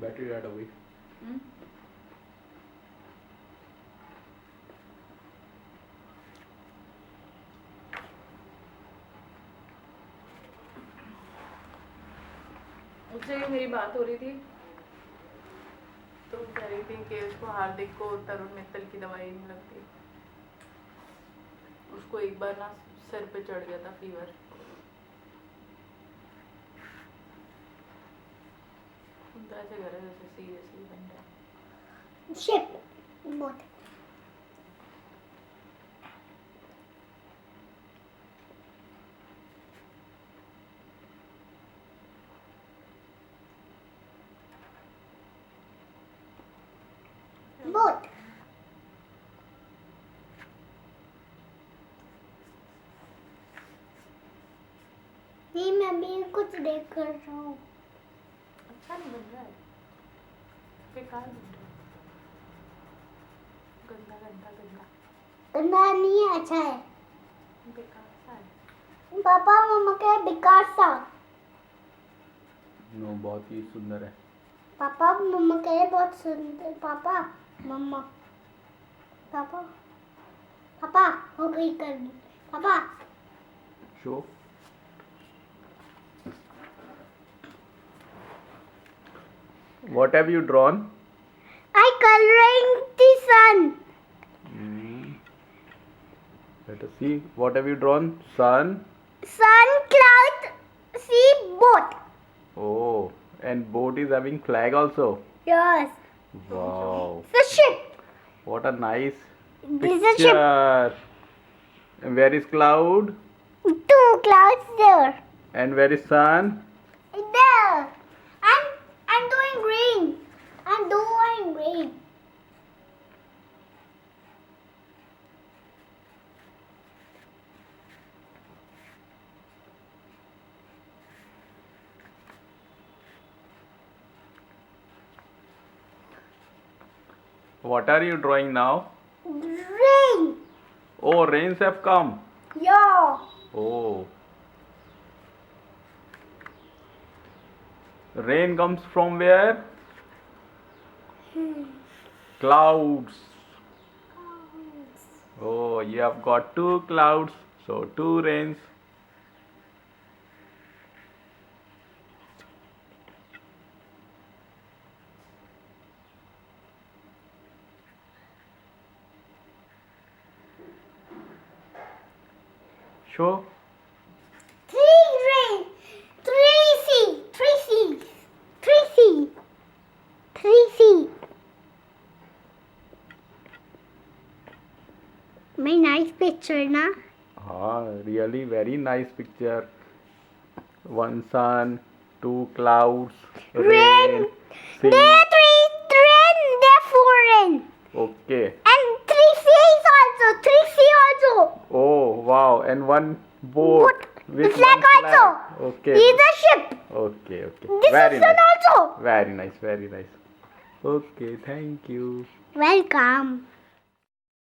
Battery right away. उससे मेरी बात हो रही थी तो कह रही थी कि उसको हार्दिक को तरुण मित्तल की दवाई नहीं लगती। उसको एक बार ना सिर पे चढ़ गया था फीवर। ऐसे कर रहे जैसे सीरियसली बन रहा शिप बोट बोट नहीं मैं भी कुछ देख कर रहा हूँ। अच्छा नहीं बन रहा है, बेकार बन रहा है, गंदा गंदा गंदा गंदा नहीं है, अच्छा है। बेकार सा है। पापा मम्मा के बेकार सा। नो बहुत ही सुंदर है। पापा मम्मा के बहुत सुंदर। पापा मम्मा पापा पापा हो गई कर दी पापा। Show what have you drawn? I coloring the sun. Let us see, what have you drawn? Sun. Sun, cloud, sea, boat. Oh, and boat is having flag also. Yes. Wow, The ship. what a nice This is a ship. picture. And where is cloud? 2 clouds there. And where is sun? There. I'm doing green. I'm doing green. What are you drawing now? Rain. Oh, rains have come. Yeah. Oh. Rain comes from where? Clouds. Oh, you have got 2 clouds, so 2 rains. Show. 3 rain. 3 sea. 3 seas. 3 sea. 3 sea. My nice picture na. Really very nice picture. 1 sun, 2 clouds, Rain. sea. There 3 rain. There 4 rain. Okay. And 3 seas also. 3 sea also. Oh, wow. And 1 boat. With flag 1 flag. also. Okay. He's a ship. Okay. This Very is sun nice. also. Very nice. Okay, thank you. Welcome.